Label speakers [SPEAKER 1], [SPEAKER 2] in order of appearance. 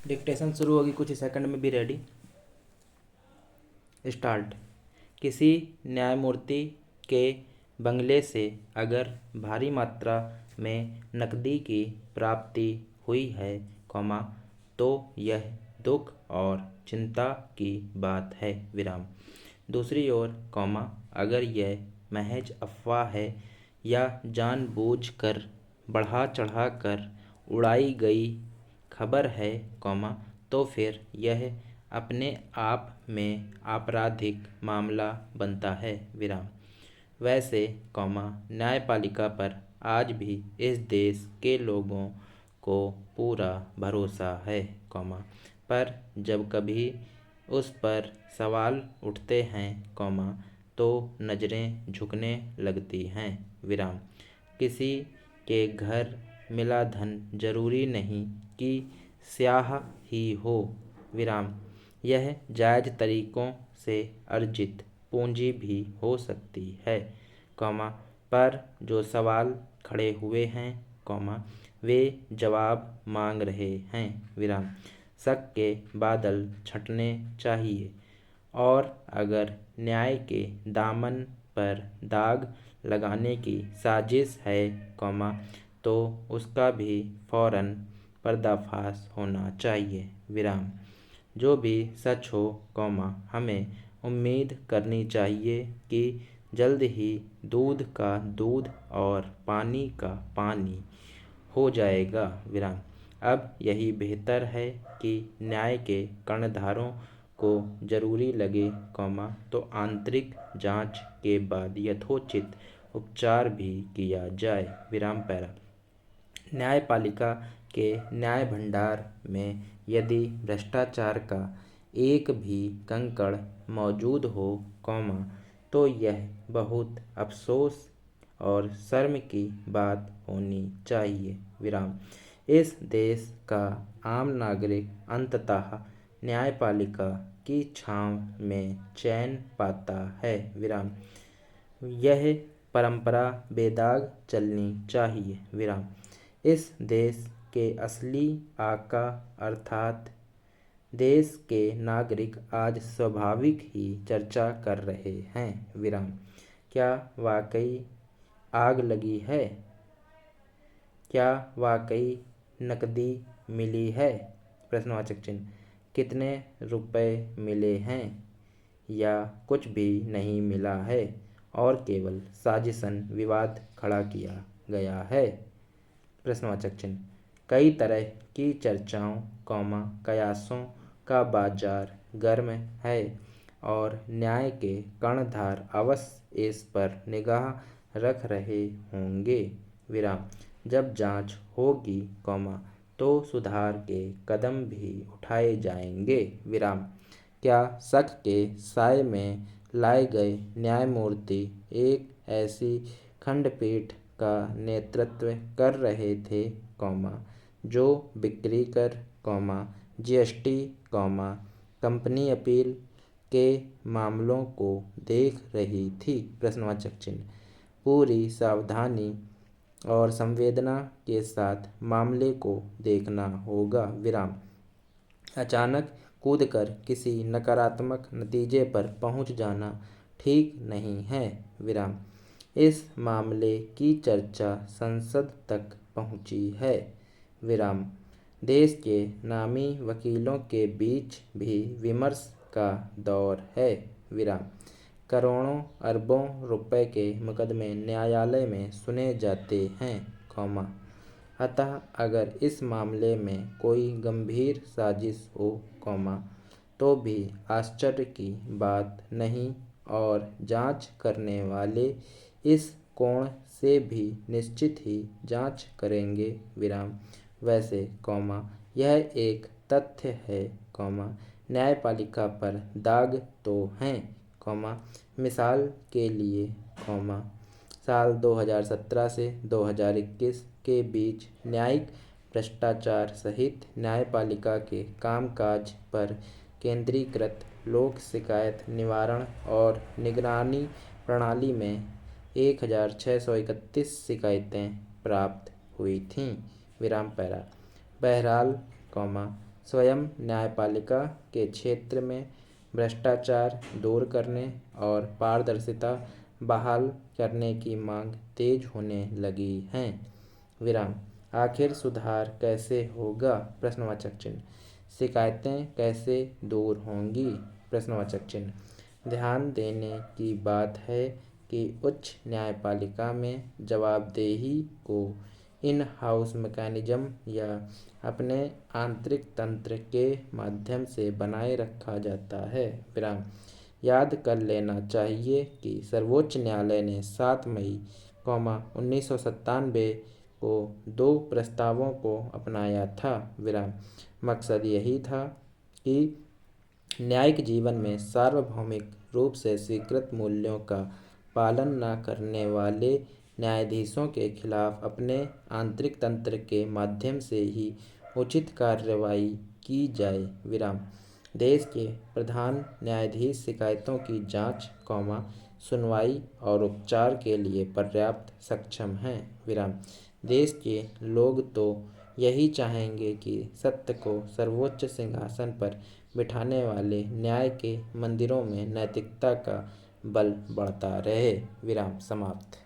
[SPEAKER 1] Dictation शुरू होगी, कुछ सेकंड में भी रेडी। स्टार्ट। किसी न्यायमूर्ति के बंगले से अगर भारी मात्रा में नकदी की प्राप्ति हुई है, तो यह दुख और चिंता की बात है, विराम। दूसरी ओर, अगर यह महज अफवाह है या जानबूझकर बढ़ा चढ़ाकर उड़ाई गई खबर है, तो फिर यह अपने आप में आपराधिक मामला बनता है, विराम। वैसे, न्यायपालिका पर आज भी इस देश के लोगों को पूरा भरोसा है, पर जब कभी उस पर सवाल उठते हैं, तो नज़रें झुकने लगती हैं, विराम। किसी के घर मिला धन जरूरी नहीं कि स्याह ही हो, विराम। यह जायज़ तरीकों से अर्जित पूंजी भी हो सकती है, पर जो सवाल खड़े हुए हैं, वे जवाब मांग रहे हैं, विराम। शक के बादल छंटने चाहिए, और अगर न्याय के दामन पर दाग लगाने की साजिश है, तो उसका भी फौरन पर्दाफाश होना चाहिए, विराम। जो भी सच हो, हमें उम्मीद करनी चाहिए कि जल्द ही दूध का दूध और पानी का पानी हो जाएगा, विराम। अब यही बेहतर है कि न्याय के कर्णधारों को जरूरी लगे, तो आंतरिक जांच के बाद यथोचित उपचार भी किया जाए, विराम पैरा। न्यायपालिका के न्याय भंडार में यदि भ्रष्टाचार का एक भी कंकड़ मौजूद हो, तो यह बहुत अफसोस और शर्म की बात होनी चाहिए, विराम। इस देश का आम नागरिक अंततः न्यायपालिका की छाँव में चैन पाता है, विराम। यह परंपरा बेदाग चलनी चाहिए, विराम। इस देश के असली आका अर्थात देश के नागरिक आज स्वाभाविक ही चर्चा कर रहे हैं, विराम। क्या वाकई आग लगी है? क्या वाकई नकदी मिली है? प्रश्नवाचक चिन्ह। कितने रुपए मिले हैं या कुछ भी नहीं मिला है और केवल साजिशन विवाद खड़ा किया गया है? प्रश्नवाचक चिन्ह। कई तरह की चर्चाओं, कयासों का बाजार गर्म है और न्याय के कर्णधार अवश्य इस पर निगाह रख रहे होंगे, विराम। जब जांच होगी, तो सुधार के कदम भी उठाए जाएंगे, विराम। क्या शक के साए में लाए गए न्यायमूर्ति एक ऐसी खंडपीठ का नेतृत्व कर रहे थे, जो बिक्री कर, जीएसटी, कंपनी अपील के मामलों को देख रही थी? प्रश्नवाचक चिन्ह। पूरी सावधानी और संवेदना के साथ मामले को देखना होगा, विराम। अचानक कूदकर किसी नकारात्मक नतीजे पर पहुंच जाना ठीक नहीं है, विराम। इस मामले की चर्चा संसद तक पहुंची है, विराम। देश के नामी वकीलों के बीच भी विमर्श का दौर है, विराम। करोड़ों अरबों रुपए के मुकदमे न्यायालय में सुने जाते हैं, अतः अगर इस मामले में कोई गंभीर साजिश हो, तो भी आश्चर्य की बात नहीं और जांच करने वाले इस कोण से भी निश्चित ही जांच करेंगे, विराम। वैसे, यह एक तथ्य है, न्यायपालिका पर दाग तो हैं, मिसाल के लिए, साल 2017 से 2021 के बीच न्यायिक भ्रष्टाचार सहित न्यायपालिका के कामकाज पर केंद्रीकृत लोक शिकायत निवारण और निगरानी प्रणाली में 1631 शिकायतें प्राप्त हुई थीं, विराम पैरा। बहरहाल, स्वयं न्यायपालिका के क्षेत्र में भ्रष्टाचार दूर करने और पारदर्शिता बहाल करने की मांग तेज होने लगी है। विराम। आखिर सुधार कैसे होगा? प्रश्नवाचक चिन्ह। शिकायतें कैसे दूर होंगी? प्रश्नवाचक चिन्ह। ध्यान देने की बात है कि उच्च न्यायपालिका में जवाबदेही को इन हाउस मैकेनिज्म या अपने आंतरिक तंत्र के माध्यम से बनाए रखा जाता है। विराम। याद कर लेना चाहिए कि सर्वोच्च न्यायालय ने 7 मई 1997 को 2 प्रस्तावों को अपनाया था। विराम। मकसद यही था कि न्यायिक जीवन में सार्वभौमिक रूप से स्वीकृत मूल्यों का पालन न करने वाले न्यायाधीशों के खिलाफ अपने आंतरिक तंत्र के माध्यम से ही उचित कार्रवाई की जाए। विराम। देश के प्रधान न्यायाधीश शिकायतों की जांच, सुनवाई और उपचार के लिए पर्याप्त सक्षम हैं। विराम। देश के लोग तो यही चाहेंगे कि सत्य को सर्वोच्च सिंहासन पर बिठाने वाले न्याय के मंदिरों में नैतिकता का बल बढ़ता रहे। विराम समाप्त।